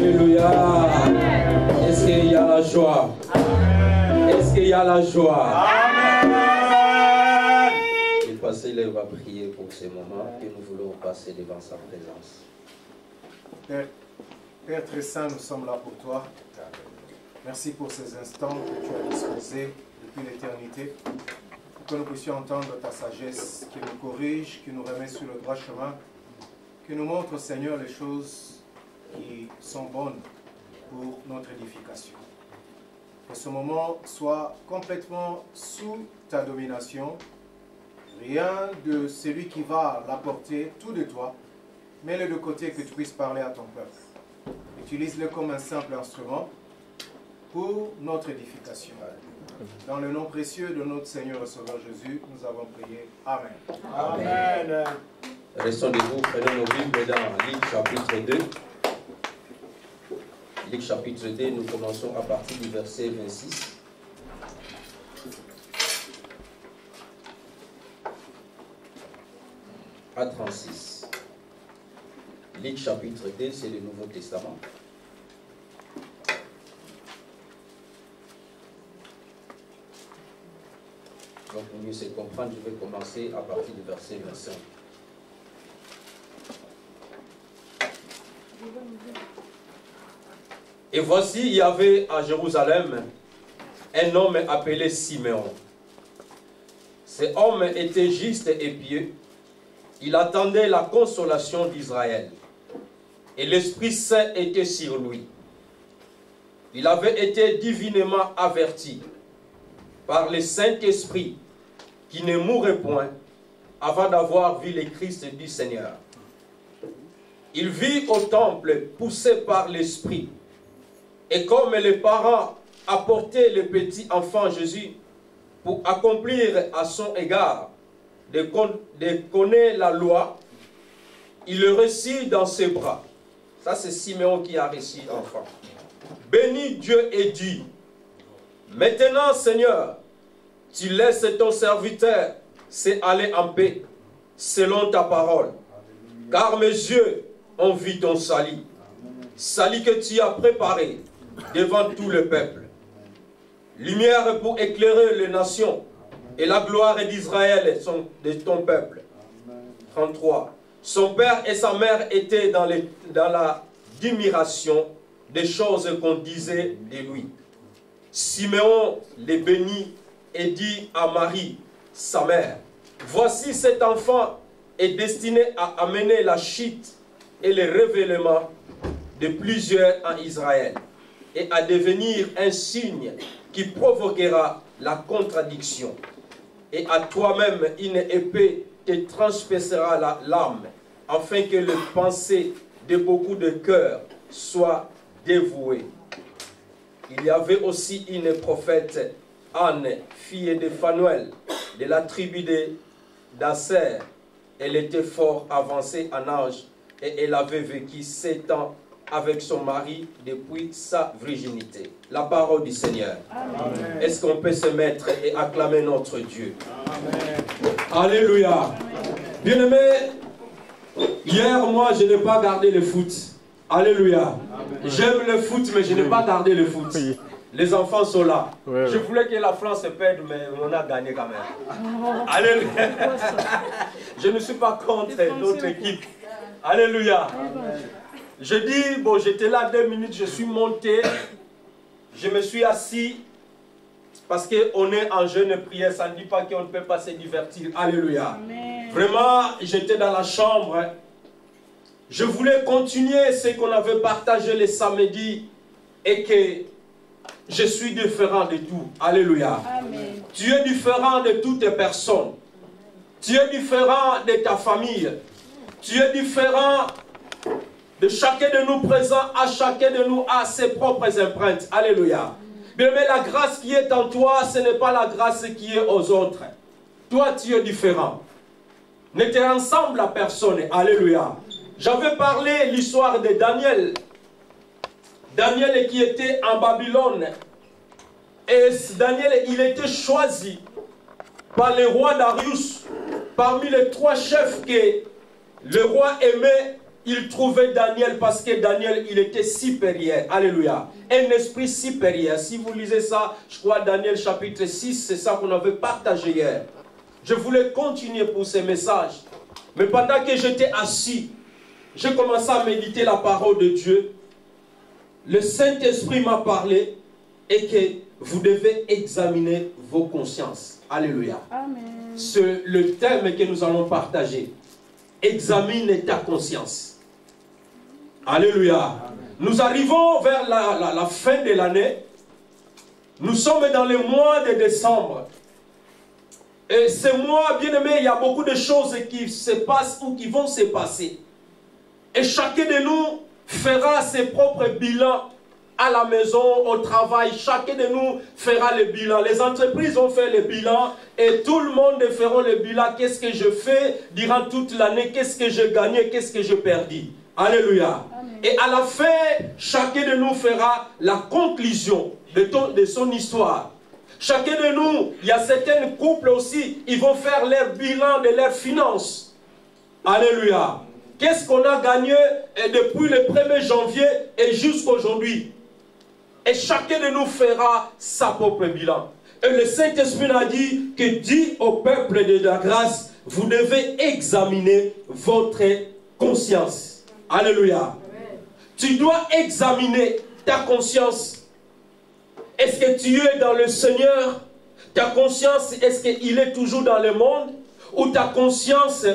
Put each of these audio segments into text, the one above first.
Alléluia. Est-ce qu'il y a la joie? Est-ce qu'il y a la joie? Le pasteur va prier pour ce moment que nous voulons passer devant sa présence. Père très saint, nous sommes là pour toi. Merci pour ces instants que tu as disposés depuis l'éternité, pour que nous puissions entendre ta sagesse qui nous corrige, qui nous remet sur le droit chemin, qui nous montre, Seigneur, les choses qui sont bonnes pour notre édification. Que ce moment soit complètement sous ta domination, rien de celui qui va l'apporter, tout de toi, mets-le de côté que tu puisses parler à ton peuple. Utilise-le comme un simple instrument pour notre édification. Dans le nom précieux de notre Seigneur et Sauveur Jésus, nous avons prié. Amen. Amen. Restons debout, prenons nos Bibles dans Luc chapitre 2. Luc chapitre 2, nous commençons à partir du verset 26. À 36. Luc chapitre 2, c'est le Nouveau Testament. Donc pour mieux se comprendre, je vais commencer à partir du verset 25. Et voici, il y avait à Jérusalem un homme appelé Siméon. Cet homme était juste et pieux. Il attendait la consolation d'Israël. Et l'Esprit Saint était sur lui. Il avait été divinement averti par le Saint-Esprit qui ne mourrait point avant d'avoir vu le Christ du Seigneur. Il vit au temple poussé par l'Esprit. Et comme les parents apportaient le petit enfant Jésus pour accomplir à son égard de connaître la loi, il le reçut dans ses bras. Ça, c'est Siméon qui a reçu l'enfant. Bénis Dieu et dit, maintenant, Seigneur, tu laisses ton serviteur aller en paix, selon ta parole. Car mes yeux ont vu ton salut, salut que tu as préparé devant tout le peuple. Lumière pour éclairer les nations et la gloire d'Israël de ton peuple. 33. Son père et sa mère étaient dans la admiration des choses qu'on disait de lui. Siméon les bénit et dit à Marie, sa mère, voici cet enfant est destiné à amener la chute et le révèlement de plusieurs en Israël et à devenir un signe qui provoquera la contradiction. Et à toi-même une épée te transpercera l'âme, afin que les pensées de beaucoup de cœurs soient dévouées. Il y avait aussi une prophète, Anne, fille de Phanuel, de la tribu d'Aser. Elle était fort avancée en âge et elle avait vécu 7 ans avec son mari depuis sa virginité. La parole du Seigneur. Est-ce qu'on peut se mettre et acclamer notre Dieu? Amen. Alléluia. Bien-aimé, hier, moi, je n'ai pas gardé le foot. Alléluia. J'aime le foot, mais je n'ai pas gardé le foot. Oui. Les enfants sont là. Oui, je voulais que la France se perde, mais on a gagné quand même. Alléluia. Je ne suis pas contre notre équipe. Alléluia. Amen. Je dis, bon, j'étais là 2 minutes, je suis monté, je me suis assis, parce qu'on est en jeûne et prière, ça ne dit pas qu'on ne peut pas se divertir. Alléluia. Amen. Vraiment, j'étais dans la chambre. Je voulais continuer ce qu'on avait partagé le samedi et que je suis différent de tout. Alléluia. Amen. Tu es différent de toutes les personnes. Tu es différent de ta famille. Tu es différent de chacun de nous présents. À chacun de nous a ses propres empreintes. Alléluia. Bien, mais la grâce qui est en toi, ce n'est pas la grâce qui est aux autres. Toi, tu es différent. On était ensemble la personne. Alléluia. J'avais parlé l'histoire de Daniel. Daniel qui était en Babylone. Et Daniel, il était choisi par le roi Darius. Parmi les 3 chefs que le roi aimait, il trouvait Daniel parce que Daniel, il était supérieur. Alléluia. Un esprit supérieur. Si vous lisez ça, je crois Daniel chapitre 6, c'est ça qu'on avait partagé hier. Je voulais continuer pour ces messages. Mais pendant que j'étais assis, j'ai commencé à méditer la parole de Dieu. Le Saint-Esprit m'a parlé et que vous devez examiner vos consciences. Alléluia. C'est le thème que nous allons partager. Examine ta conscience. Alléluia. Amen. Nous arrivons vers la fin de l'année. Nous sommes dans le mois de décembre. Et ce mois, bien aimé, il y a beaucoup de choses qui se passent ou qui vont se passer. Et chacun de nous fera ses propres bilans à la maison, au travail. Chacun de nous fera le bilan. Les entreprises ont fait le bilan et tout le monde fera le bilan. Qu'est-ce que je fais durant toute l'année? Qu'est-ce que j'ai gagné? Qu'est-ce que j'ai perdu? Alléluia. Amen. Et à la fin, chacun de nous fera la conclusion de son histoire. Chacun de nous, il y a certains couples aussi, ils vont faire leur bilan de leurs finances. Alléluia. Qu'est-ce qu'on a gagné depuis le 1er janvier et jusqu'à aujourd'hui? Et chacun de nous fera sa propre bilan. Et le Saint-Esprit a dit que dit au peuple de la grâce, vous devez examiner votre conscience. Alléluia. Amen. Tu dois examiner ta conscience. Est-ce que tu es dans le Seigneur? Ta conscience, est-ce qu'il est toujours dans le monde? Ou ta conscience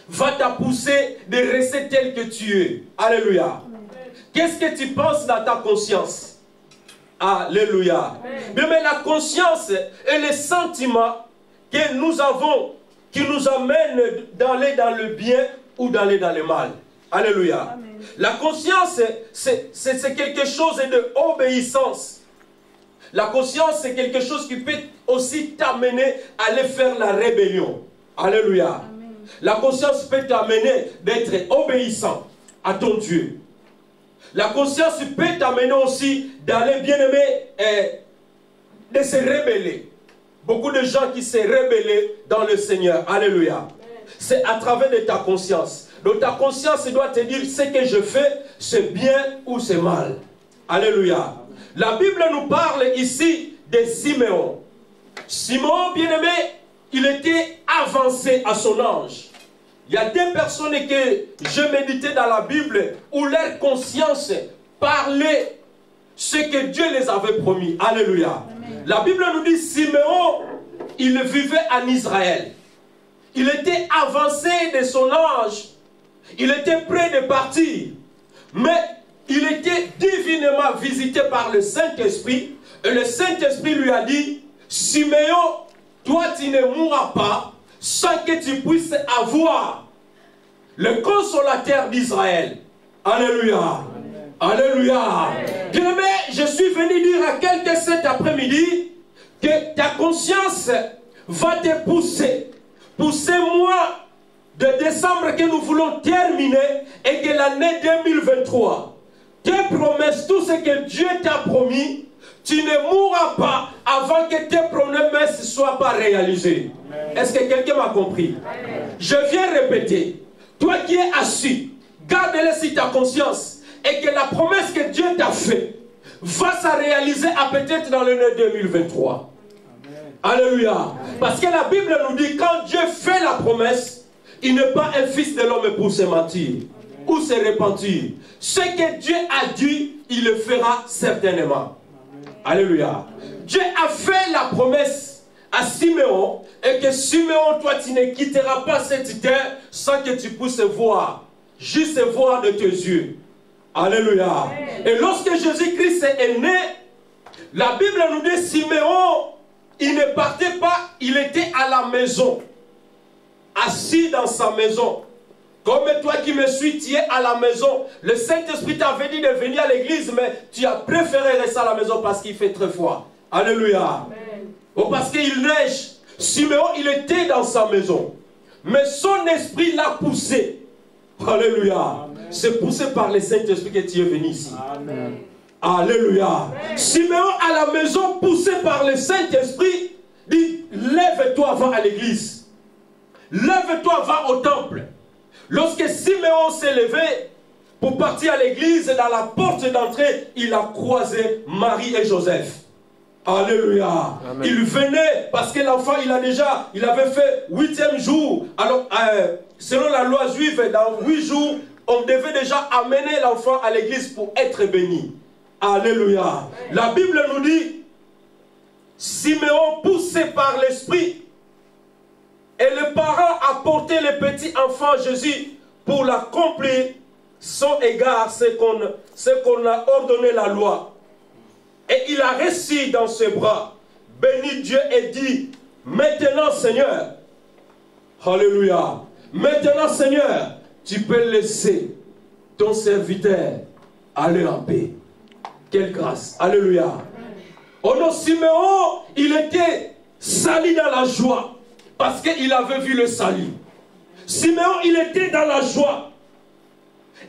va te pousser de rester tel que tu es? Alléluia. Qu'est-ce que tu penses dans ta conscience? Alléluia. Mais la conscience est le sentiment que nous avons qui nous amène d'aller dans le bien ou d'aller dans le mal. Alléluia. Amen. La conscience, c'est quelque chose d'obéissance. La conscience, c'est quelque chose qui peut aussi t'amener à aller faire la rébellion. Alléluia. Amen. La conscience peut t'amener d'être obéissant à ton Dieu. La conscience peut t'amener aussi d'aller, bien aimé, de se rebeller. Beaucoup de gens qui se rebellent dans le Seigneur. Alléluia. C'est à travers de ta conscience. Donc ta conscience doit te dire ce que je fais, c'est bien ou c'est mal. Alléluia. La Bible nous parle ici de Siméon. Siméon, bien aimé, il était avancé à son âge. Il y a des personnes que je méditais dans la Bible où leur conscience parlait ce que Dieu les avait promis. Alléluia. Amen. La Bible nous dit Siméon, il vivait en Israël. Il était avancé de son âge. Il était prêt de partir. Mais il était divinement visité par le Saint-Esprit. Et le Saint-Esprit lui a dit, Siméon, toi tu ne mourras pas sans que tu puisses avoir le consolateur d'Israël. Alléluia. Amen. Alléluia. Bien-aimé, je suis venu dire à quelqu'un cet après-midi que ta conscience va te pousser. Pour ces mois de décembre que nous voulons terminer et que l'année 2023, tes promesses, tout ce que Dieu t'a promis, tu ne mourras pas avant que tes promesses ne soient pas réalisées. Est-ce que quelqu'un m'a compris? Amen. Je viens répéter. Toi qui es assis, garde-le sur ta conscience et que la promesse que Dieu t'a faite va se réaliser à peut-être dans l'année 2023. Amen. Alléluia. Amen. Parce que la Bible nous dit quand Dieu fait la promesse, il n'est pas un fils de l'homme pour se mentir ou se repentir. Ce que Dieu a dit, il le fera certainement. Amen. Alléluia. Amen. Dieu a fait la promesse à Siméon et que Siméon, toi, tu ne quitteras pas cette terre sans que tu puisses voir, juste voir de tes yeux. Alléluia. Amen. Et lorsque Jésus-Christ est né, la Bible nous dit Siméon, il ne partait pas, il était à la maison, assis dans sa maison. Comme toi qui me suis, tu es à la maison. Le Saint-Esprit t'avait dit de venir à l'église, mais tu as préféré rester à la maison parce qu'il fait très froid. Alléluia. Amen. Ou parce qu'il neige. Siméon, il était dans sa maison. Mais son esprit l'a poussé. Alléluia. C'est poussé par le Saint-Esprit que tu es venu ici. Amen. Alléluia. Amen. Siméon à la maison, poussé par le Saint-Esprit, dit, lève-toi, va à l'église. Lève-toi, va au temple. Lorsque Siméon s'est levé pour partir à l'église, dans la porte d'entrée, il a croisé Marie et Joseph. Alléluia. Amen. Il venait parce que l'enfant, il avait fait 8e jour. Alors, selon la loi juive, dans 8 jours, on devait déjà amener l'enfant à l'église pour être béni. Alléluia. Amen. La Bible nous dit, Siméon, poussé par l'esprit, et le parent a porté le petit enfant Jésus pour l'accomplir sans égard ce qu'on a ordonné la loi. Et il a reçu dans ses bras, béni Dieu et dit, maintenant Seigneur, alléluia, maintenant Seigneur, tu peux laisser ton serviteur aller en paix. Quelle grâce, alléluia. Oh non, Siméon, il était sali dans la joie, parce qu'il avait vu le salut. Siméon, il était dans la joie.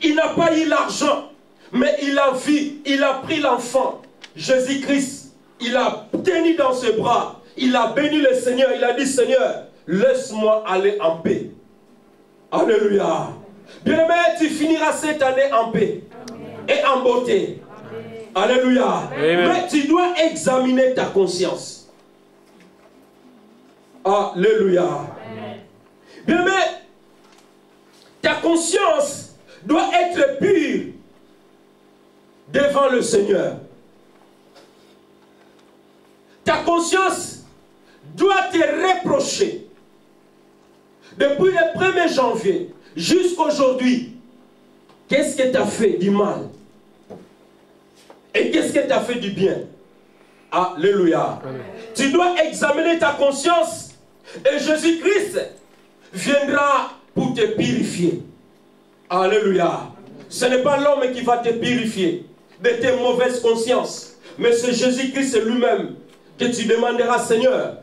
Il n'a pas eu l'argent, mais il a vu, il a pris l'enfant, Jésus-Christ, il a tenu dans ses bras, il a béni le Seigneur, il a dit, Seigneur, laisse-moi aller en paix. Alléluia. Bien-aimé, tu finiras cette année en paix. Amen. Et en beauté. Amen. Alléluia. Amen. Mais tu dois examiner ta conscience. Alléluia. Bien-aimé, ta conscience doit être pure devant le Seigneur. Ta conscience doit te reprocher. Depuis le 1er janvier jusqu'à aujourd'hui, qu'est-ce que tu as fait du mal? Et qu'est-ce que tu as fait du bien? Alléluia. Amen. Tu dois examiner ta conscience et Jésus-Christ viendra pour te purifier. Alléluia. Ce n'est pas l'homme qui va te purifier de tes mauvaises consciences, mais c'est Jésus-Christ lui-même que tu demanderas, Seigneur,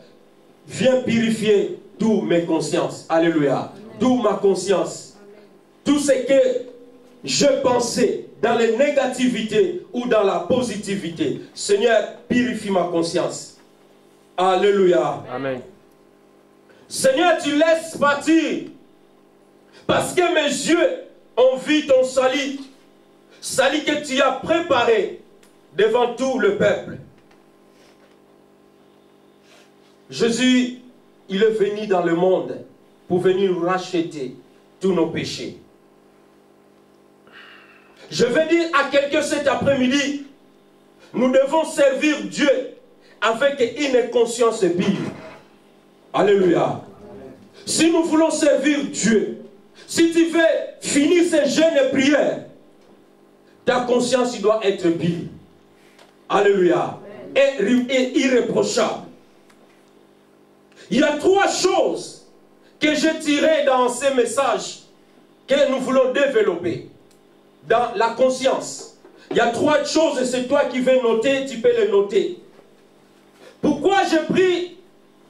viens purifier toutes mes consciences. Alléluia. Toute ma conscience. Tout ce que je pensais dans les négativités ou dans la positivité. Seigneur, purifie ma conscience. Alléluia. Amen. Seigneur, tu laisses partir. Parce que mes yeux ont vu ton salut. Salut que tu as préparé devant tout le peuple. Jésus, il est venu dans le monde pour venir racheter tous nos péchés. Je vais dire à quelqu'un cet après-midi, nous devons servir Dieu avec une conscience pure. Alléluia. Si nous voulons servir Dieu, si tu veux finir ces jeûnes et prières, ta conscience doit être pure. Alléluia. Et irréprochable. Il y a 3 choses que j'ai tirées dans ces messages que nous voulons développer dans la conscience. Il y a 3 choses et c'est toi qui veux noter, tu peux les noter. Pourquoi j'ai pris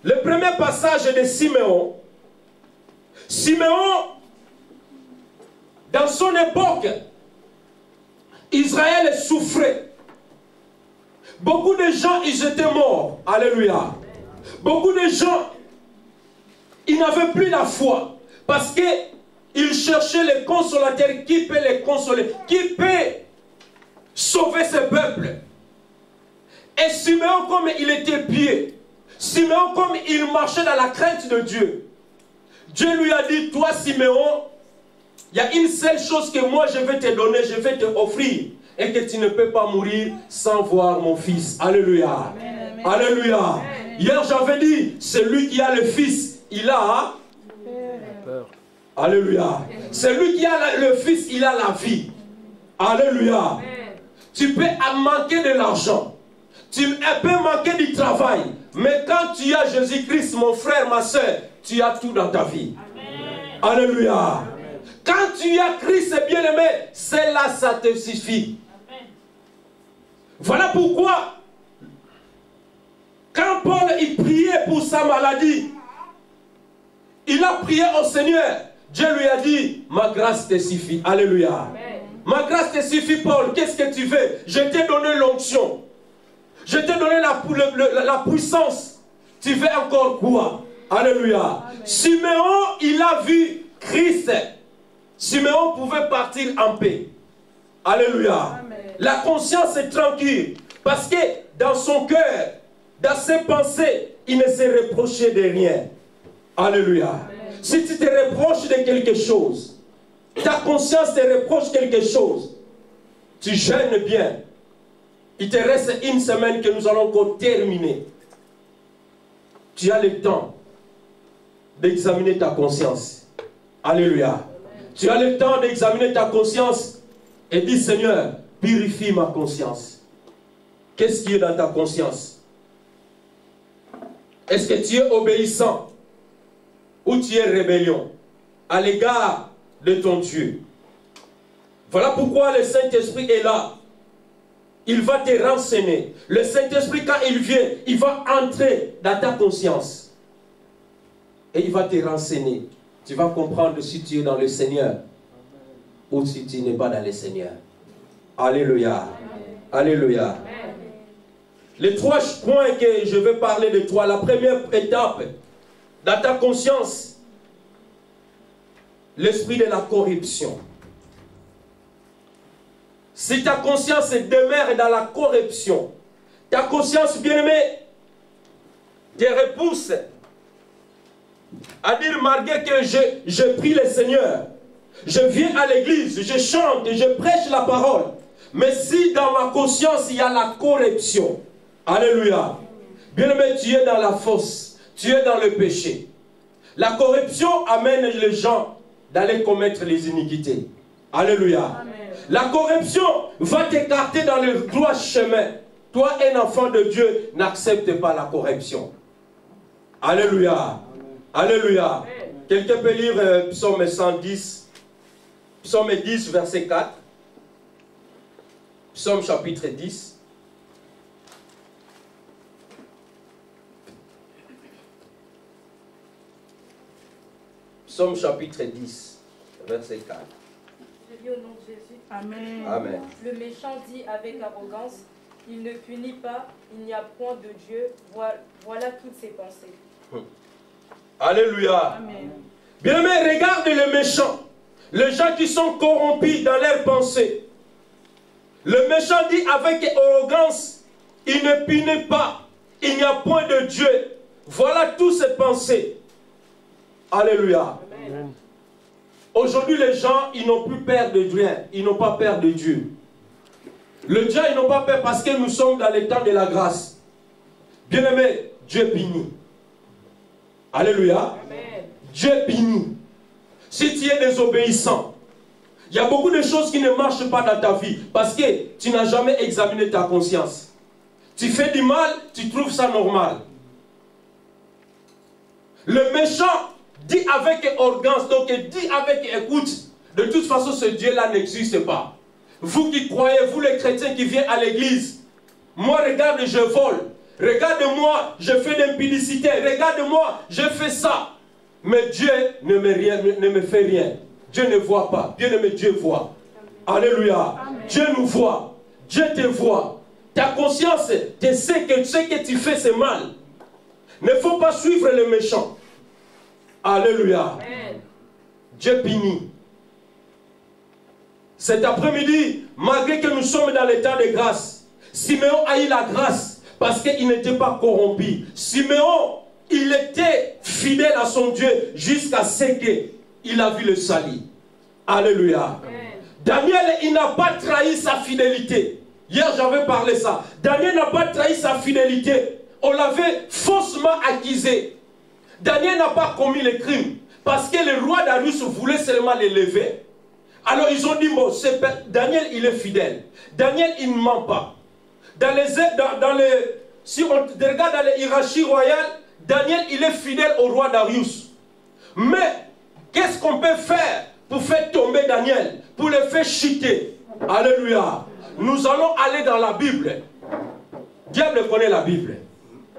le premier passage de Siméon? Siméon, dans son époque, Israël souffrait. Beaucoup de gens, ils étaient morts. Alléluia. Beaucoup de gens, ils n'avaient plus la foi. Parce qu'ils cherchaient les consolateurs. Qui peut les consoler? Qui peut sauver ce peuple? Et Siméon, comme il était pieux, Siméon, comme il marchait dans la crainte de Dieu, Dieu lui a dit, toi Siméon, il y a une seule chose que moi je vais te donner, je vais te offrir, et que tu ne peux pas mourir sans voir mon fils. Alléluia. Amen. Alléluia. Amen. Hier j'avais dit, celui qui a le fils, il a peur. Alléluia. Celui qui a le fils, il a la vie. Alléluia. Amen. Tu peux manquer de l'argent. Tu peux manquer du travail. Mais quand tu as Jésus-Christ, mon frère, ma soeur, tu as tout dans ta vie. Amen. Alléluia. Amen. Quand tu as Christ, bien-aimé, c'est là, ça te suffit. Amen. Voilà pourquoi, quand Paul il priait pour sa maladie, il a prié au Seigneur. Dieu lui a dit, ma grâce te suffit. Alléluia. Amen. Ma grâce te suffit, Paul. Qu'est-ce que tu veux? Je t'ai donné l'onction. Je t'ai donné la puissance. Tu veux encore quoi? Alléluia. Amen. Siméon, il a vu Christ. Siméon pouvait partir en paix. Alléluia. Amen. La conscience est tranquille. Parce que dans son cœur, dans ses pensées, il ne s'est reproché de rien. Alléluia. Amen. Si tu te reproches de quelque chose, ta conscience te reproche quelque chose, tu gênes bien. Il te reste une semaine que nous allons encore terminer. Tu as le temps d'examiner ta conscience. Alléluia. Amen. Tu as le temps d'examiner ta conscience et dis, Seigneur, purifie ma conscience. Qu'est-ce qui est dans ta conscience? Est-ce que tu es obéissant ou tu es rébellion à l'égard de ton Dieu? Voilà pourquoi le Saint-Esprit est là. Il va te renseigner. Le Saint-Esprit, quand il vient, il va entrer dans ta conscience. Et il va te renseigner. Tu vas comprendre si tu es dans le Seigneur ou si tu n'es pas dans le Seigneur. Alléluia. Amen. Alléluia. Amen. Les 3 points que je vais parler de toi. La première étape, dans ta conscience, l'esprit de la corruption. Si ta conscience demeure dans la corruption, ta conscience, bien-aimée, te repousse à dire, malgré que je prie le Seigneur, je viens à l'église, je chante, je prêche la parole, mais si dans ma conscience il y a la corruption, alléluia, bien-aimé, tu es dans la fosse, tu es dans le péché. La corruption amène les gens d'aller commettre les iniquités. Alléluia. Amen. La corruption va t'écarter dans le droit chemin. Toi, un enfant de Dieu, n'accepte pas la corruption. Alléluia. Amen. Alléluia. Amen. Quelqu'un peut lire Psaume 110, Psaume 10, verset 4. Psaume chapitre 10. Psaume chapitre 10, verset 4. Je lis au nom de Jésus. Amen. Amen. Le méchant dit avec arrogance, il ne punit pas, il n'y a point de Dieu. Voilà toutes ses pensées. Alléluia. Amen. Bien-aimé, regarde les méchants, les gens qui sont corrompus dans leurs pensées. Le méchant dit avec arrogance, il ne punit pas, il n'y a point de Dieu. Voilà toutes ses pensées. Alléluia. Amen. Aujourd'hui, les gens, ils n'ont plus peur de rien. Ils n'ont pas peur de Dieu. Le Dieu, ils n'ont pas peur parce que nous sommes dans le temps de la grâce. Bien-aimé, Dieu punit. Alléluia. Amen. Dieu punit. Si tu es désobéissant, il y a beaucoup de choses qui ne marchent pas dans ta vie parce que tu n'as jamais examiné ta conscience. Tu fais du mal, tu trouves ça normal. Le méchant dit avec arrogance, donc dit avec écoute. De toute façon, ce Dieu-là n'existe pas. Vous qui croyez, vous les chrétiens qui viennent à l'église, moi, regarde, je vole. Regarde-moi, je fais l'impudicité. Regarde-moi, je fais ça. Mais Dieu ne me fait rien. Dieu ne voit pas. Bien-aimé, Dieu voit. Alléluia. Amen. Dieu nous voit. Dieu te voit. Ta conscience te sait que ce que tu fais, c'est mal. Il ne faut pas suivre les méchants. Alléluia. Amen. Dieu punit. Cet après-midi, malgré que nous sommes dans l'état de grâce, Siméon a eu la grâce parce qu'il n'était pas corrompu. Siméon, il était fidèle à son Dieu jusqu'à ce qu'il a vu le salut. Alléluia. Amen. Daniel, il n'a pas trahi sa fidélité. Hier, j'avais parlé ça. Daniel n'a pas trahi sa fidélité. On l'avait faussement accusé. Daniel n'a pas commis le crime parce que le roi Darius voulait seulement l'élever. Alors ils ont dit, bon, Daniel il est fidèle. Daniel il ne ment pas. Si on regarde dans les hiérarchies royales, Daniel il est fidèle au roi Darius. Mais qu'est-ce qu'on peut faire pour faire tomber Daniel, pour le faire chuter? Alléluia. Nous allons aller dans la Bible. Diable connaît la Bible.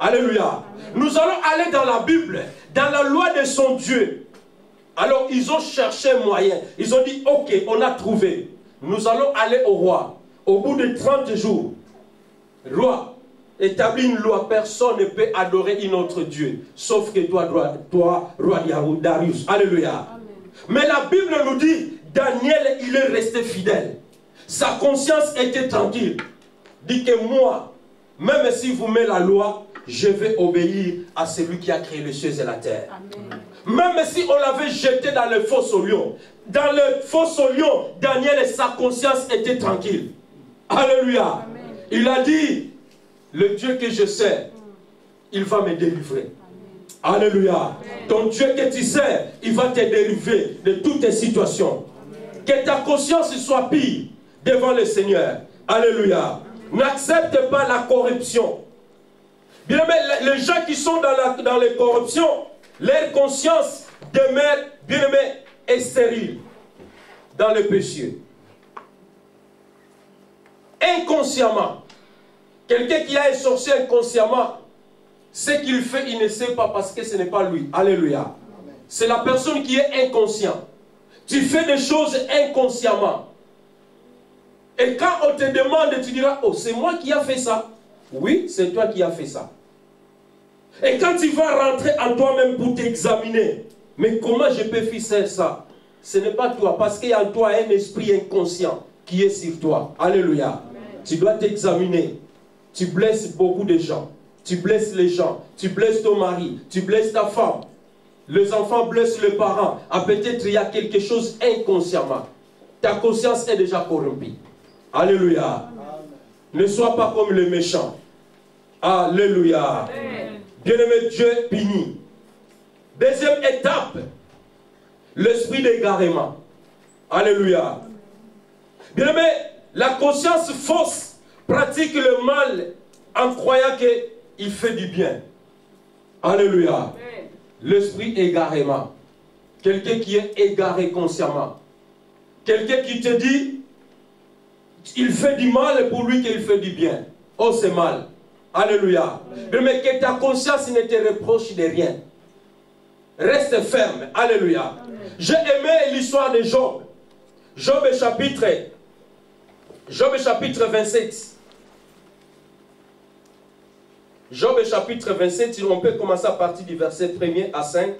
Alléluia. Nous allons aller dans la Bible, dans la loi de son Dieu. Alors ils ont cherché un moyen. Ils ont dit, ok, on a trouvé. Nous allons aller au roi. Au bout de 30 jours, roi, établis une loi. Personne ne peut adorer un autre Dieu. Sauf que toi roi Darius. Alléluia. Amen. Mais la Bible nous dit, Daniel, il est resté fidèle. Sa conscience était tranquille. Dit que moi, même si vous mettez la loi, je vais obéir à celui qui a créé les cieux et la terre. Amen. Même si on l'avait jeté dans le fosse au lion, Daniel, sa conscience était tranquille. Alléluia. Amen. Il a dit, le Dieu que je sers, il va me délivrer. Amen. Alléluia. Amen. Ton Dieu que tu sers, il va te délivrer de toutes tes situations. Amen. Que ta conscience soit pire devant le Seigneur. Alléluia. N'accepte pas la corruption. Bien aimé, les gens qui sont dans les corruptions, leur conscience demeure, bien aimé, est stérile dans le péché. Inconsciemment, quelqu'un qui a un sorcier inconsciemment, ce qu'il fait, il ne sait pas parce que ce n'est pas lui. Alléluia. C'est la personne qui est inconsciente. Tu fais des choses inconsciemment. Et quand on te demande, tu diras, oh, c'est moi qui ai fait ça. Oui, c'est toi qui as fait ça. Et quand tu vas rentrer en toi-même pour t'examiner, mais comment je peux faire ça? Ce n'est pas toi, parce qu'il y a en toi un esprit inconscient qui est sur toi. Alléluia. Amen. Tu dois t'examiner. Tu blesses beaucoup de gens. Tu blesses les gens. Tu blesses ton mari. Tu blesses ta femme. Les enfants blessent les parents. Ah, peut-être il y a quelque chose inconsciemment. Ta conscience est déjà corrompue. Alléluia. Amen. Ne sois pas comme les méchants. Alléluia. Bien-aimé, Dieu punit. Deuxième étape, l'esprit d'égarement. Alléluia. Bien-aimé, la conscience fausse pratique le mal en croyant qu'il fait du bien. Alléluia. L'esprit égarement. Quelqu'un qui est égaré consciemment. Quelqu'un qui te dit, il fait du mal pour lui qu'il fait du bien. Oh, c'est mal. Alléluia. Mais que ta conscience ne te reproche de rien. Reste ferme. Alléluia. J'ai aimé l'histoire de Job. Job chapitre 27. Job chapitre 27, on peut commencer à partir du verset 1er à 5.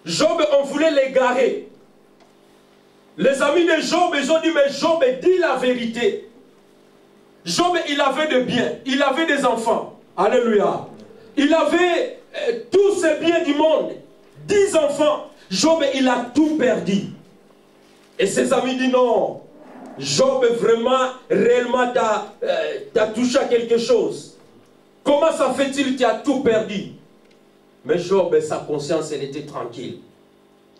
Job, on voulait l'égarer. Les amis de Job, ils ont dit, mais Job dit la vérité. Job, il avait de biens, il avait des enfants. Alléluia. Il avait tous ces biens du monde. 10 enfants. Job, il a tout perdu. Et ses amis disent, non, Job, vraiment, réellement, t'as touché à quelque chose. Comment ça fait-il que tu as tout perdu? Mais Job, sa conscience, elle était tranquille.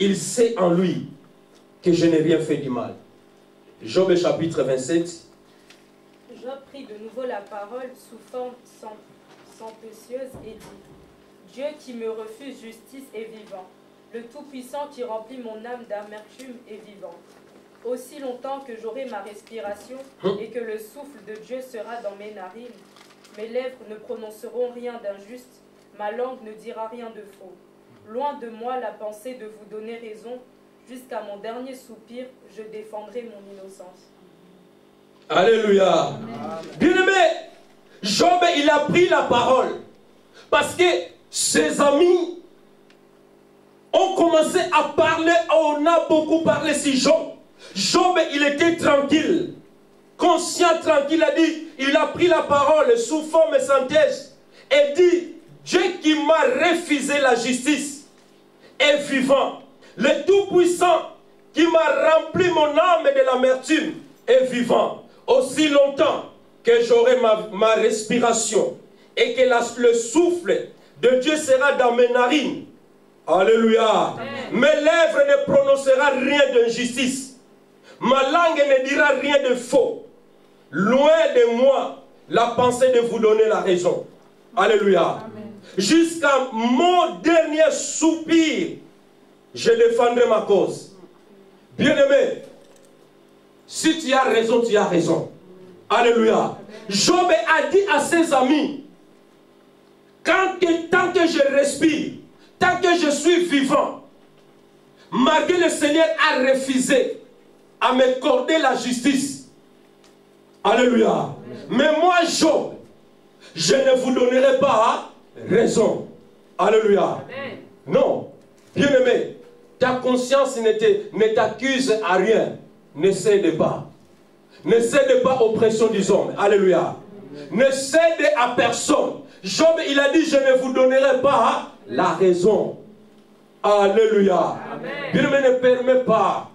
Il sait en lui que je n'ai rien fait du mal. Job chapitre 27. Job prit de nouveau la parole sous forme sentencieuse et dit, Dieu qui me refuse justice est vivant. Le Tout-Puissant qui remplit mon âme d'amertume est vivant. Aussi longtemps que j'aurai ma respiration et que le souffle de Dieu sera dans mes narines, mes lèvres ne prononceront rien d'injuste, ma langue ne dira rien de faux. Loin de moi la pensée de vous donner raison, jusqu'à mon dernier soupir, je défendrai mon innocence. Alléluia. Bien-aimé, Job, il a pris la parole. Parce que ses amis ont commencé à parler, on a beaucoup parlé sur Job. Job, il était tranquille, conscient, tranquille, il a pris la parole sous forme synthèse et dit, Dieu qui m'a refusé la justice est vivant. Le Tout-Puissant qui m'a rempli mon âme de l'amertume est vivant. Aussi longtemps que j'aurai ma respiration et que le souffle de Dieu sera dans mes narines. Alléluia. Amen. Mes lèvres ne prononceront rien d'injustice. Ma langue ne dira rien de faux. Loin de moi la pensée de vous donner la raison. Alléluia. Jusqu'à mon dernier soupir, je défendrai ma cause. Bien-aimé, si tu as raison, tu as raison. Alléluia. Job a dit à ses amis, tant que je respire, tant que je suis vivant, malgré le Seigneur a refusé à m'accorder la justice. Alléluia. Mais moi, Job, je ne vous donnerai pas raison. Alléluia. Amen. Non. Bien-aimé, ta conscience ne t'accuse à rien. Ne cède pas. Ne cède pas aux pressions des hommes. Alléluia. Ne cède à personne. Job, il a dit, je ne vous donnerai pas la raison. Alléluia. Bien-aimé, ne permet pas.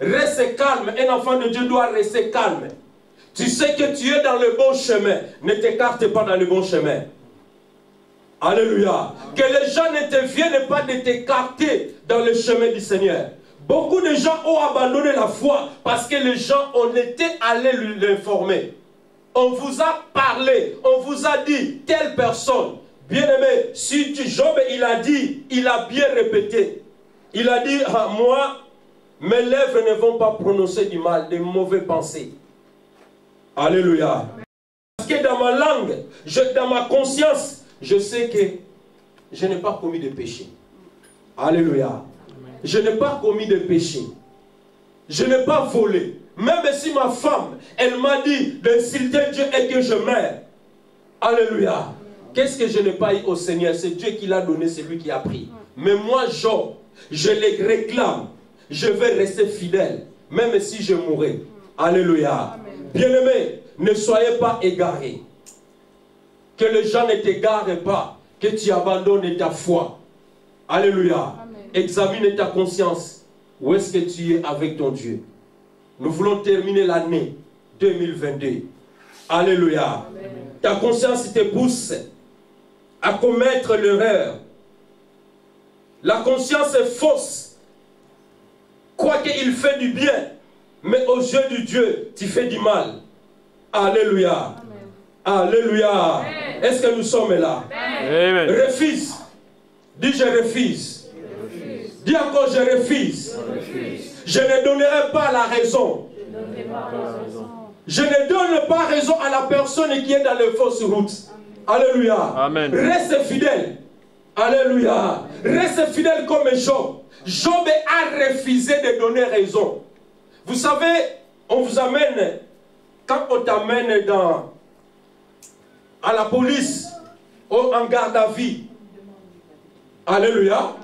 Reste calme. Un enfant de Dieu doit rester calme. Tu sais que tu es dans le bon chemin. Ne t'écarte pas dans le bon chemin. Alléluia. Que les gens ne te viennent pas de t'écarter dans le chemin du Seigneur. Beaucoup de gens ont abandonné la foi parce que les gens ont été allés l'informer. On vous a parlé, on vous a dit, telle personne. Bien-aimé, si Job, il a dit, il a bien répété. Il a dit, ah, moi, mes lèvres ne vont pas prononcer du mal, des mauvaises pensées. Alléluia. Parce que dans ma langue, dans ma conscience, je sais que je n'ai pas commis de péché. Alléluia. Je n'ai pas commis de péché. Je n'ai pas volé. Même si ma femme, elle m'a dit d'insulter Dieu et que je meurs. Alléluia. Qu'est-ce que je n'ai pas eu au Seigneur? C'est Dieu qui l'a donné, c'est lui qui a pris. Mais moi, Job, je les réclame. Je vais rester fidèle, même si je mourrai. Alléluia. Bien-aimés, ne soyez pas égarés. Que les gens ne t'égarent pas. Que tu abandonnes ta foi. Alléluia. Amen. Examine ta conscience. Où est-ce que tu es avec ton Dieu? Nous voulons terminer l'année 2022. Alléluia. Amen. Ta conscience te pousse à commettre l'erreur. La conscience est fausse. Quoique il fait du bien, mais aux yeux de Dieu, tu fais du mal. Alléluia. Amen. Alléluia. Est-ce que nous sommes là? Amen. Refuse. Dis je refuse. Dis encore je refuse. Je ne donnerai pas la raison. Je ne donne pas raison à la personne qui est dans les fausses routes. Alléluia. Amen. Reste fidèle. Alléluia. Reste fidèle comme Job. Job a refusé de donner raison. Vous savez, on vous amène, quand on t'amène à la police, en garde à vue. Alléluia.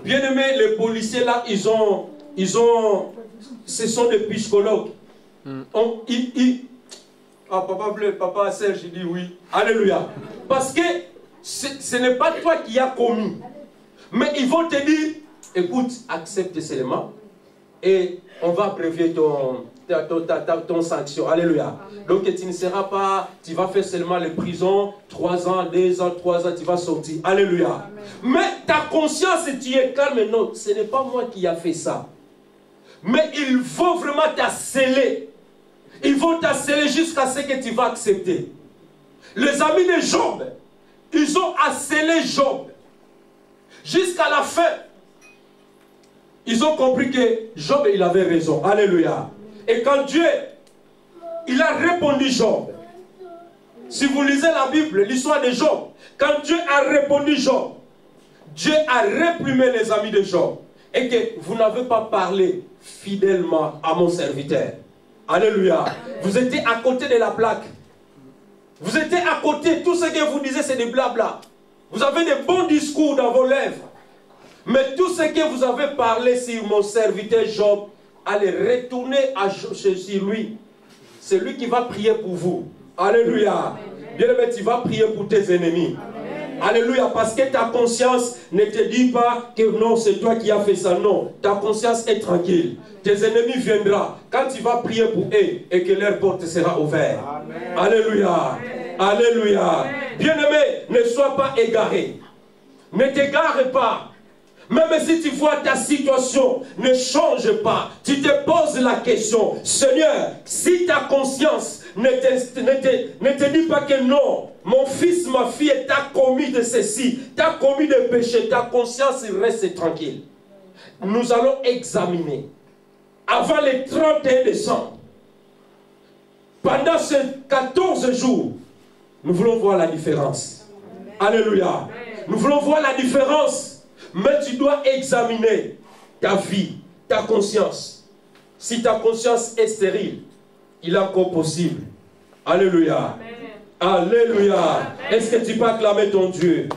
Bien-aimés, les policiers là, ce sont des psychologues. Papa Bleu, Papa Serge, il dit oui. Alléluia. Parce que ce n'est pas toi qui as commis. Mais ils vont te dire, écoute, accepte seulement. Et on va abrévier ton sanction. Alléluia. Amen. Donc tu ne seras pas, tu vas faire seulement les prisons, 3 ans, 2 ans, 3 ans, tu vas sortir. Alléluia. Amen. Mais ta conscience, tu es calme. Non, ce n'est pas moi qui a fait ça. Mais il faut vraiment t'asseller. Ils vont t'asseller jusqu'à ce que tu vas accepter. Les amis de Job, ils ont asselé Job. Jusqu'à la fin, ils ont compris que Job, il avait raison. Alléluia. Et quand Dieu, il a répondu Job. Si vous lisez la Bible, l'histoire de Job, quand Dieu a répondu Job, Dieu a réprimé les amis de Job. Et que vous n'avez pas parlé fidèlement à mon serviteur. Alléluia. Vous étiez à côté de la plaque. Vous étiez à côté. Tout ce que vous disiez, c'est des blabla. Vous avez des bons discours dans vos lèvres. Mais tout ce que vous avez parlé sur mon serviteur Job, allez retourner sur lui. C'est lui qui va prier pour vous. Alléluia. Bien-aimé, tu vas prier pour tes ennemis. Amen. Alléluia. Parce que ta conscience ne te dit pas que non, c'est toi qui as fait ça. Non. Ta conscience est tranquille. Amen. Tes ennemis viendront quand tu vas prier pour eux et que leur porte sera ouverte. Amen. Alléluia. Amen. Alléluia. Bien-aimé, ne sois pas égaré. Ne t'égare pas. Même si tu vois ta situation ne change pas, tu te poses la question, Seigneur, si ta conscience ne te dit pas que non, mon fils, ma fille, t'as commis de ceci, t'as commis de péché, ta conscience reste tranquille. Nous allons examiner, avant le 31 décembre, pendant ces 14 jours, nous voulons voir la différence. Alléluia. Nous voulons voir la différence. Mais tu dois examiner ta vie, ta conscience. Si ta conscience est stérile, il est encore possible. Alléluia. Amen. Alléluia. Est-ce que tu peux acclamer ton Dieu?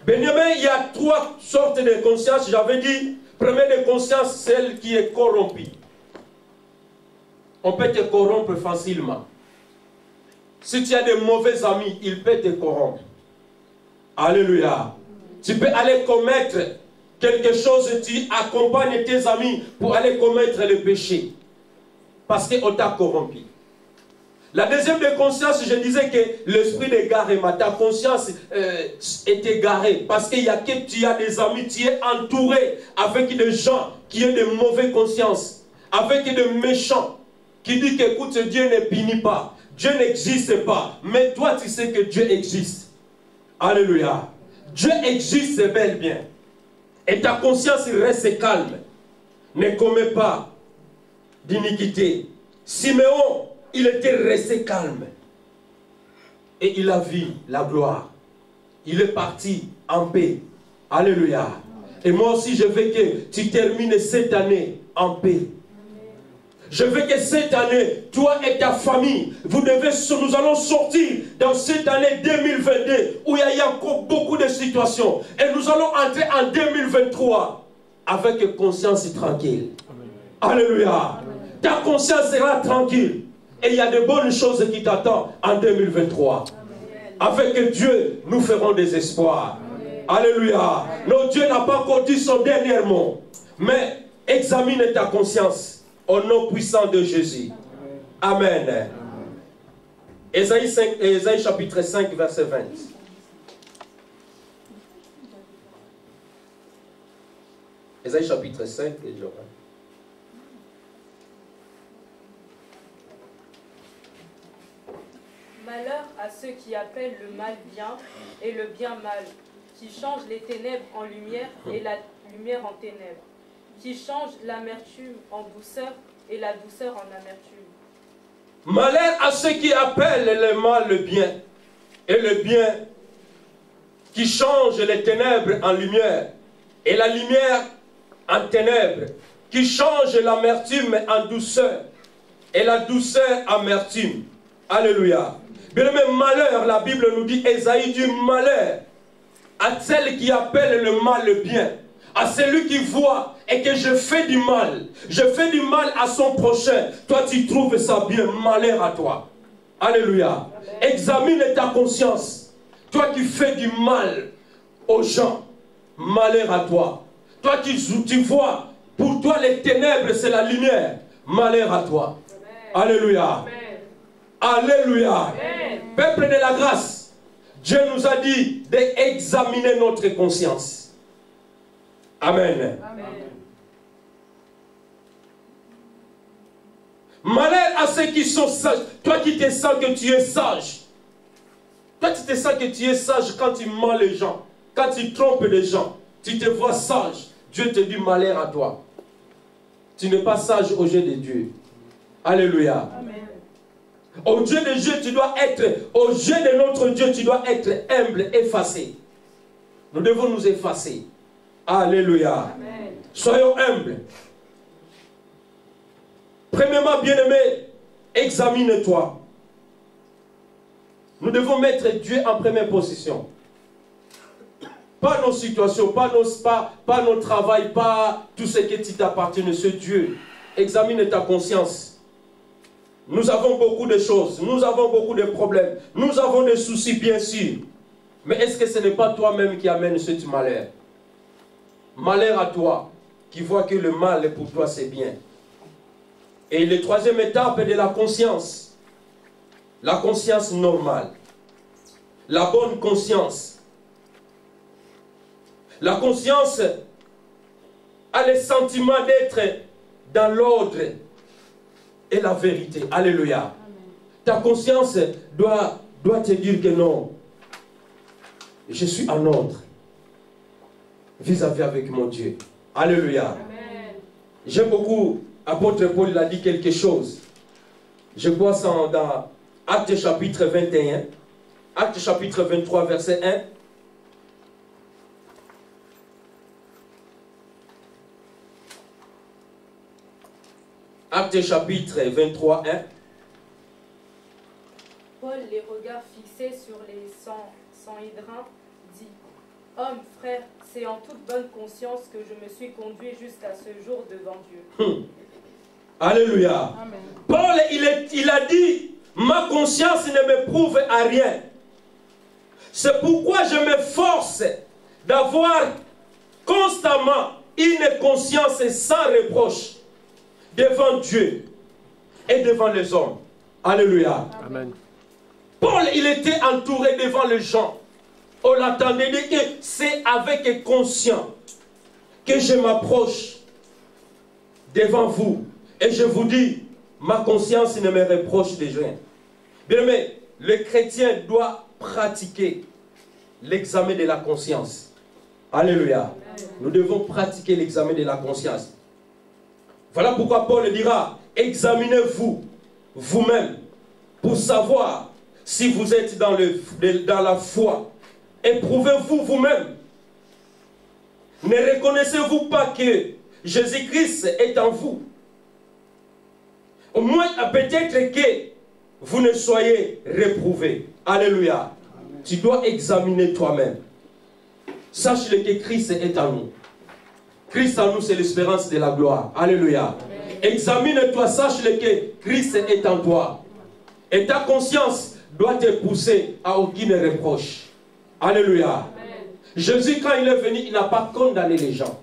Benjamin, il y a trois sortes de conscience. J'avais dit, première de conscience, celle qui est corrompue. On peut te corrompre facilement. Si tu as de mauvais amis, ils peuvent te corrompre. Alléluia. Tu peux aller commettre quelque chose, tu accompagnes tes amis pour aller commettre le péché. Parce qu'on t'a corrompu. La deuxième de conscience, je disais que l'esprit d'égarement, ta conscience est égarée. Parce qu'il y a que tu as des amis, tu es entouré avec des gens qui ont de mauvaises consciences, avec des méchants, qui disent qu'écoute, Dieu ne punit pas, Dieu n'existe pas. Mais toi, tu sais que Dieu existe. Alléluia. Dieu existe bel et bien. Et ta conscience reste calme. Ne commets pas d'iniquité. Siméon, il était resté calme. Et il a vu la gloire. Il est parti en paix. Alléluia. Et moi aussi, je veux que tu termines cette année en paix. Je veux que cette année, toi et ta famille, nous allons sortir dans cette année 2022 où il y a encore beaucoup de situations. Et nous allons entrer en 2023 avec conscience tranquille. Alléluia. Ta conscience sera tranquille. Et il y a de bonnes choses qui t'attendent en 2023. Avec Dieu, nous ferons des espoirs. Alléluia. Notre Dieu n'a pas encore dit son dernier mot. Mais examine ta conscience. Au nom puissant de Jésus. Amen. Ésaïe chapitre 5, verset 20. Ésaïe chapitre 5, Malheur à ceux qui appellent le mal bien et le bien mal, qui changent les ténèbres en lumière et la lumière en ténèbres, qui changent l'amertume en douceur et la douceur en amertume. Malheur à ceux qui appellent le mal le bien et le bien, qui changent les ténèbres en lumière et la lumière en ténèbres, qui changent l'amertume en douceur et la douceur en amertume. Alléluia. Bien aimé, malheur, la Bible nous dit, Ésaïe dit malheur à celle qui appelle le mal le bien, à celui qui voit et que je fais du mal à son prochain. Toi, tu trouves ça bien, malheur à toi. Alléluia. Examine ta conscience. Toi qui fais du mal aux gens, malheur à toi. Toi qui tu vois, pour toi les ténèbres c'est la lumière, malheur à toi. Amen. Alléluia. Amen. Alléluia. Amen. Peuple de la grâce, Dieu nous a dit d'examiner notre conscience. Amen. Amen. Malheur à ceux qui sont sages. Toi qui te sens que tu es sage. Toi tu te sens que tu es sage quand tu mens les gens. Quand tu trompes les gens. Tu te vois sage. Dieu te dit malheur à toi. Tu n'es pas sage au jeu de Dieu. Alléluia. Amen. Au Dieu de Dieu, tu dois être, au Dieu de notre Dieu, tu dois être humble, effacé. Nous devons nous effacer. Alléluia. Amen. Soyons humbles. Premièrement, bien-aimé, examine-toi. Nous devons mettre Dieu en première position. Pas nos situations, pas nos travail, pas tout ce qui t'appartient, c'est Dieu. Examine ta conscience. Nous avons beaucoup de choses, nous avons beaucoup de problèmes, nous avons des soucis bien sûr. Mais est-ce que ce n'est pas toi-même qui amène ce malheur? Malheur à toi, qui vois que le mal pour toi c'est bien. Et la troisième étape de la conscience normale, la bonne conscience. La conscience a le sentiment d'être dans l'ordre et la vérité. Alléluia. Amen. Ta conscience doit te dire que non, je suis en ordre vis-à-vis avec mon Dieu. Alléluia. J'aime beaucoup, apôtre Paul, il a dit quelque chose. Je vois ça dans Actes chapitre 21, Actes chapitre 23, verset 1. Actes chapitre 23, 1. Paul, les regards fixés sur les sanhédrins, dit: Homme, frère, c'est en toute bonne conscience que je me suis conduit jusqu'à ce jour devant Dieu. Alléluia. Amen. Paul, il a dit, ma conscience ne me prouve à rien. C'est pourquoi je m'efforce d'avoir constamment une conscience sans reproche devant Dieu et devant les hommes. Alléluia. Amen. Paul, il était entouré devant les gens. On l'attendait dire que c'est avec conscience que je m'approche devant vous. Et je vous dis, ma conscience ne me reproche de rien. Bien aimé, le chrétien doit pratiquer l'examen de la conscience. Alléluia. Nous devons pratiquer l'examen de la conscience. Voilà pourquoi Paul dira, examinez-vous vous-même pour savoir si vous êtes dans la foi. Éprouvez-vous vous-même. Ne reconnaissez-vous pas que Jésus-Christ est en vous? Au moins, peut-être que vous ne soyez réprouvés. Alléluia. Amen. Tu dois examiner toi-même. Sache que Christ est en nous. Christ en nous, c'est l'espérance de la gloire. Alléluia. Amen. Examine-toi, sache que Christ est en toi. Et ta conscience doit te pousser à aucune reproche. Alléluia. Amen. Jésus, quand il est venu, il n'a pas condamné les gens.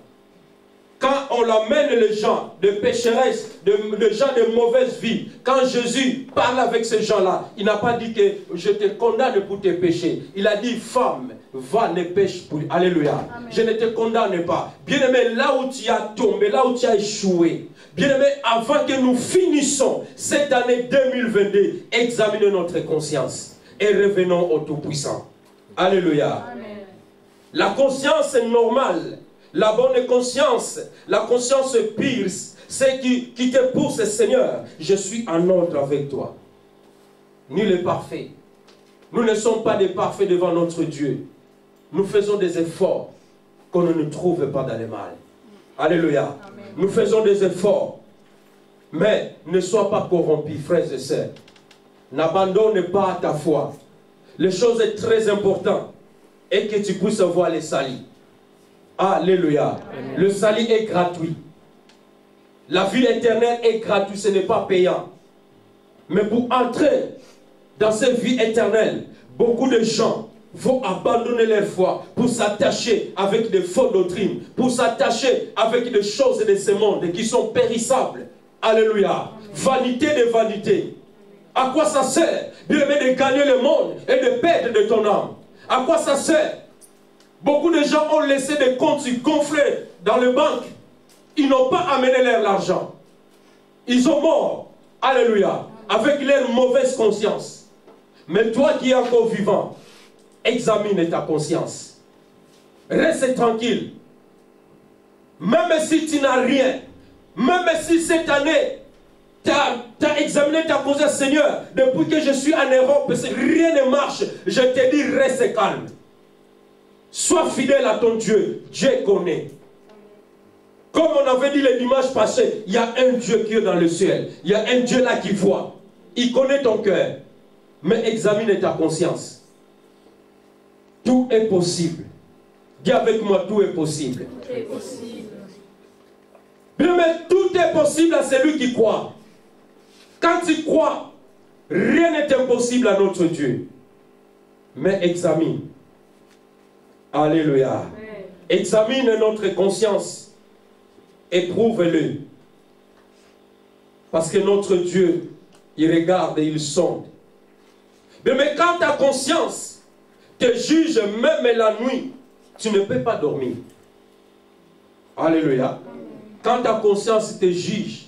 Quand on l'amène les gens de pécheresses, de gens de mauvaise vie, quand Jésus parle avec ces gens-là, il n'a pas dit que je te condamne pour tes péchés. Il a dit, femme, va, ne pêche plus. Alléluia. Amen. Je ne te condamne pas. Bien-aimé, là où tu as tombé, là où tu as échoué, bien-aimé, avant que nous finissons cette année 2022, examinez notre conscience et revenons au Tout-Puissant. Alléluia. Amen. La conscience est normale. La bonne conscience, la conscience pure, c'est qui te pousse, Seigneur, je suis en ordre avec toi. Nul n'est parfait. Nous ne sommes pas des parfaits devant notre Dieu. Nous faisons des efforts qu'on ne nous trouve pas dans le mal. Alléluia. Amen. Nous faisons des efforts. Mais ne sois pas corrompu, frères et sœurs. N'abandonne pas ta foi. Les choses sont très importantes et que tu puisses voir les salis. Alléluia. Amen. Le salut est gratuit. La vie éternelle est gratuite, ce n'est pas payant. Mais pour entrer dans cette vie éternelle, beaucoup de gens vont abandonner leur foi pour s'attacher avec des fausses doctrines, pour s'attacher avec des choses de ce monde qui sont périssables. Alléluia. Amen. Vanité de vanité. À quoi ça sert, bien-aimé, de gagner le monde et de perdre de ton âme? À quoi ça sert? Beaucoup de gens ont laissé des comptes gonflés dans les banques. Ils n'ont pas amené leur argent. Ils sont morts. Alléluia. Avec leur mauvaise conscience. Mais toi qui es encore vivant, examine ta conscience. Reste tranquille. Même si tu n'as rien, même si cette année, tu as examiné ta conscience, Seigneur, depuis que je suis en Europe, rien ne marche. Je te dis, reste calme. Sois fidèle à ton Dieu. Dieu connaît. Comme on avait dit le dimanche passé, il y a un Dieu qui est dans le ciel. Il y a un Dieu là qui voit. Il connaît ton cœur. Mais examine ta conscience. Tout est possible. Dis avec moi, tout est possible. Tout est possible. Mais tout est possible à celui qui croit. Quand tu crois, rien n'est impossible à notre Dieu. Mais examine. Alléluia. Amen. Examine notre conscience. Éprouve-le. Parce que notre Dieu, il regarde et il sonde. Mais quand ta conscience te juge même la nuit, tu ne peux pas dormir. Alléluia. Amen. Quand ta conscience te juge,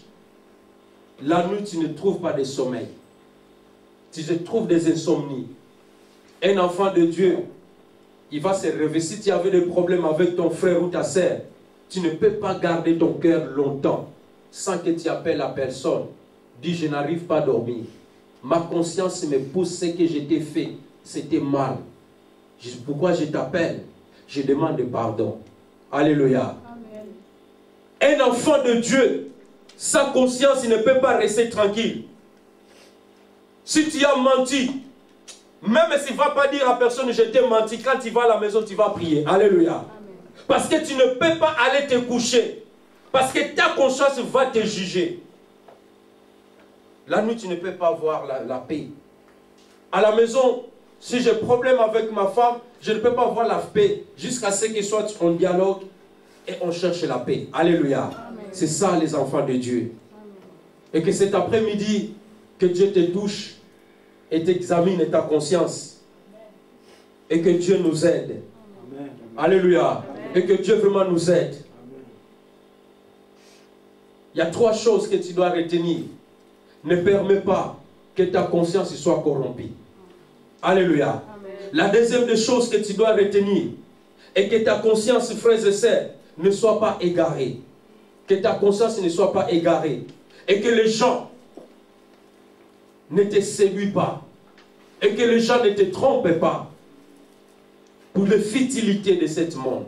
la nuit tu ne trouves pas de sommeil. Tu te trouves des insomnies. Un enfant de Dieu, il va se réveiller. Si tu avais des problèmes avec ton frère ou ta sœur, tu ne peux pas garder ton cœur longtemps sans que tu appelles la personne. Dis, je n'arrive pas à dormir. Ma conscience me pousse, ce que je t'ai fait, c'était mal. Pourquoi je t'appelle? Je demande pardon. Alléluia. Amen. Un enfant de Dieu, sa conscience, il ne peut pas rester tranquille. Si tu as menti, Même s'il ne va pas dire à personne je t'ai menti, quand tu vas à la maison, tu vas prier. Alléluia. Amen. Parce que tu ne peux pas aller te coucher. Parce que ta conscience va te juger. La nuit, tu ne peux pas avoir la paix. À la maison, si j'ai problème avec ma femme, je ne peux pas avoir la paix jusqu'à ce qu'il soit en dialogue et on cherche la paix. Alléluia. C'est ça les enfants de Dieu. Amen. Et que cet après-midi, que Dieu te touche et t'examine ta conscience. Et que Dieu nous aide. Amen. Alléluia. Amen. Et que Dieu vraiment nous aide. Amen. Il y a 3 choses que tu dois retenir. Ne permets pas que ta conscience soit corrompue. Alléluia. Amen. La deuxième des choses que tu dois retenir est que ta conscience, frères et sœurs, ne soit pas égarée. Que ta conscience ne soit pas égarée. Et que les gens ne te séduisent pas. Et que les gens ne te trompent pas. Pour les futilités de ce monde.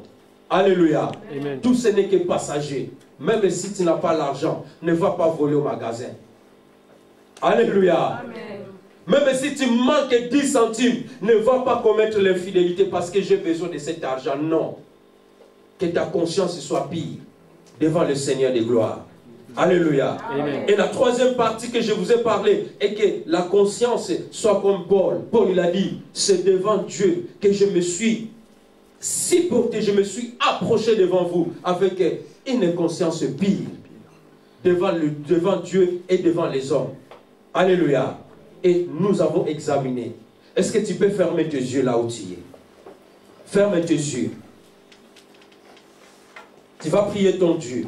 Alléluia. Amen. Tout ce n'est que passager. Même si tu n'as pas l'argent, ne va pas voler au magasin. Alléluia. Amen. Même si tu manques 10 centimes, ne va pas commettre l'infidélité parce que j'ai besoin de cet argent. Non. Que ta conscience soit pure devant le Seigneur de gloire. Alléluia. Amen. Et la troisième partie que je vous ai parlé est que la conscience soit comme Paul. Paul il a dit, c'est devant Dieu que je me suis supporté, je me suis approché devant vous avec une conscience pure devant Dieu et devant les hommes. Alléluia. Et nous avons examiné. Est-ce que tu peux fermer tes yeux là où tu es? Ferme tes yeux. Tu vas prier ton Dieu.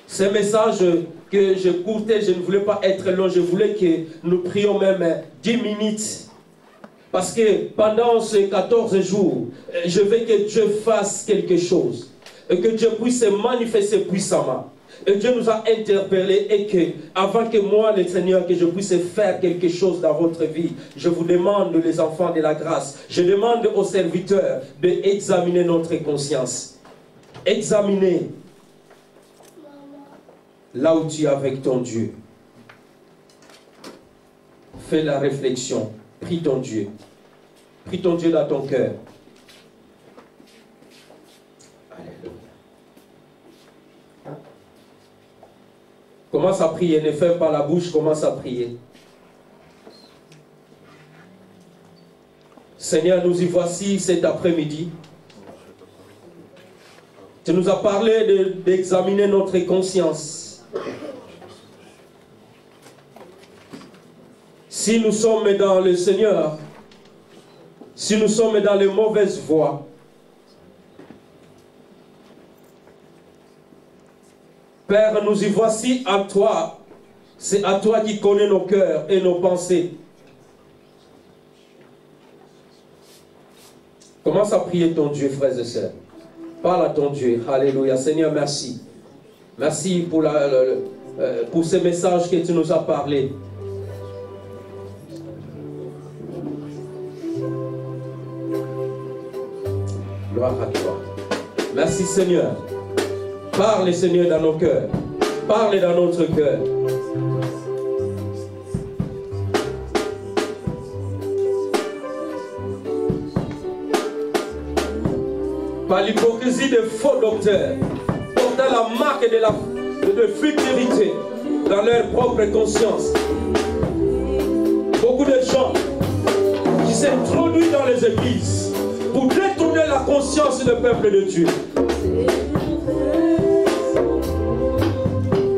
Ce message que j'écoutais, je ne voulais pas être long. Je voulais que nous prions même 10 minutes. Parce que pendant ces 14 jours, je veux que Dieu fasse quelque chose. Et que Dieu puisse se manifester puissamment. Et Dieu nous a interpellés et que, avant que moi, le Seigneur, que je puisse faire quelque chose dans votre vie, je vous demande, les enfants de la grâce, je demande aux serviteurs d'examiner notre conscience. Examiner là où tu es avec ton Dieu. Fais la réflexion. Prie ton Dieu. Prie ton Dieu dans ton cœur. Commence à prier, ne ferme pas la bouche, commence à prier. Seigneur, nous y voici cet après-midi. Tu nous as parlé d'examiner notre conscience. Si nous sommes dans le Seigneur, si nous sommes dans les mauvaises voies, Père, nous y voici à toi. C'est à toi qui connais nos cœurs et nos pensées. Commence à prier ton Dieu, frères et sœurs. Parle à ton Dieu. Alléluia. Seigneur, merci. Merci pour, pour ce message que tu nous as parlé. Gloire à toi. Merci, Seigneur. Parle, Seigneur, dans nos cœurs. Parle dans notre cœur. Par l'hypocrisie de faux docteurs, portant la marque de futilité dans leur propre conscience. Beaucoup de gens qui s'introduisent dans les églises pour détourner la conscience du peuple de Dieu.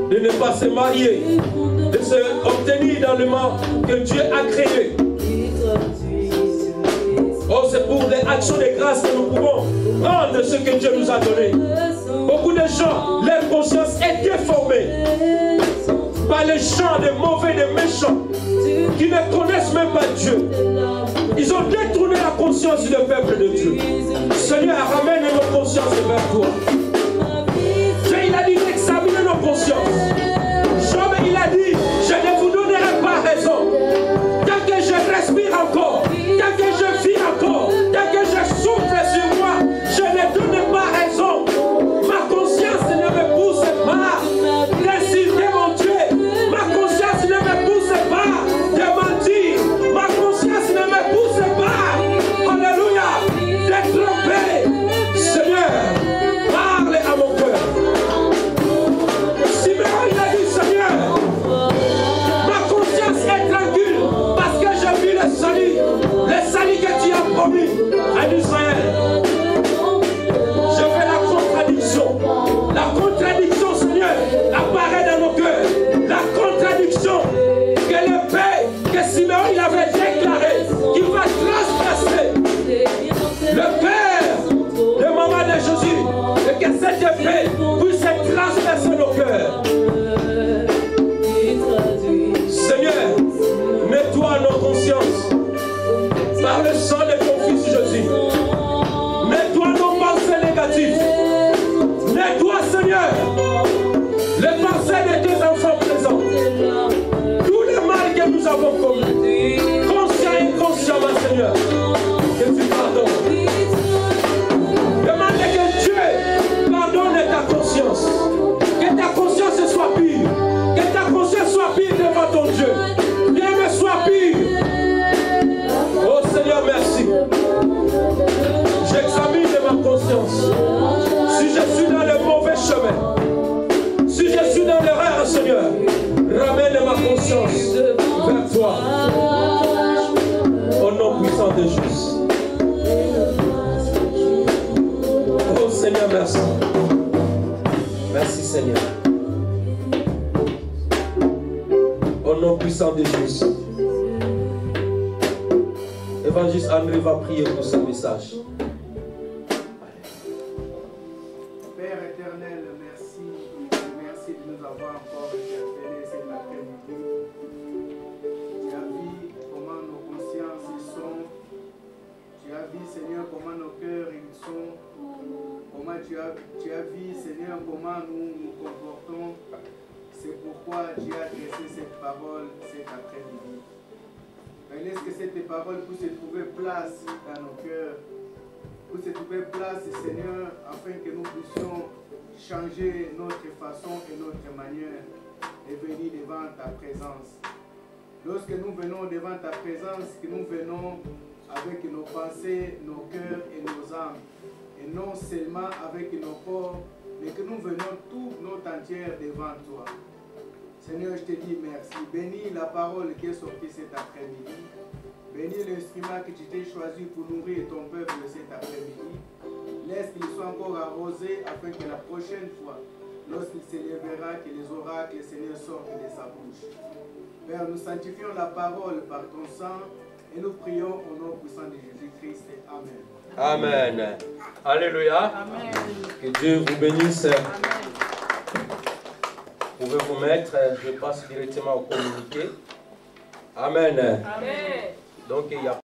De ne pas se marier, de se obtenir dans le monde que Dieu a créé. Oh, c'est pour les actions de grâce que nous pouvons prendre ce que Dieu nous a donné. Beaucoup de gens, leur conscience est déformée par les gens des mauvais, des méchants, qui ne connaissent même pas Dieu. Ils ont détourné la conscience du peuple de Dieu. Seigneur, ramène nos consciences vers toi. Dieu, il a dit d'examiner nos consciences. Job, il a dit, je ne vous donnerai pas raison. Tant que je respire encore, tant que je vis encore, tant que je souffle sur moi, je ne donne pas raison. Ma conscience ne me pousse pas d'insulter mon Dieu. Ma conscience ne me pousse pas de mentir. Ma conscience ne me suis dans le mauvais chemin, si je suis dans l'erreur, Seigneur, ramène ma conscience vers toi. Au nom puissant de Jésus. Oh Seigneur, merci. Merci Seigneur. Au nom puissant de Jésus. Évangéliste André va prier pour ce message. Père éternel, merci. Merci de nous avoir encore interpellés cet après-midi. Tu as vu comment nos consciences y sont. Tu as vu, Seigneur, comment nos cœurs ils sont. Comment tu as vu, Seigneur, comment nous nous comportons. C'est pourquoi tu as adressé cette parole cet après-midi. Laisse que cette parole puisse trouver place dans nos cœurs, puisse trouver place, Seigneur, afin que nous puissions changer notre façon et notre manière de venir devant ta présence. Lorsque nous venons devant ta présence, que nous venons avec nos pensées, nos cœurs et nos âmes, et non seulement avec nos corps, mais que nous venons toute notre entière devant toi. Seigneur, je te dis merci. Bénis la parole qui est sortie cet après-midi. Bénis l'instrument que tu t'es choisi pour nourrir ton peuple cet après-midi. Laisse qu'il soit encore arrosé afin que la prochaine fois, lorsqu'il s'élèvera, que les oracles, Seigneur, sortent de sa bouche. Père, nous sanctifions la parole par ton sang et nous prions au nom puissant de Jésus-Christ. Amen. Amen. Alléluia. Amen. Que Dieu vous bénisse. Amen. Vous pouvez vous mettre, je passe directement au communiqué. Amen. Amen. Donc il y a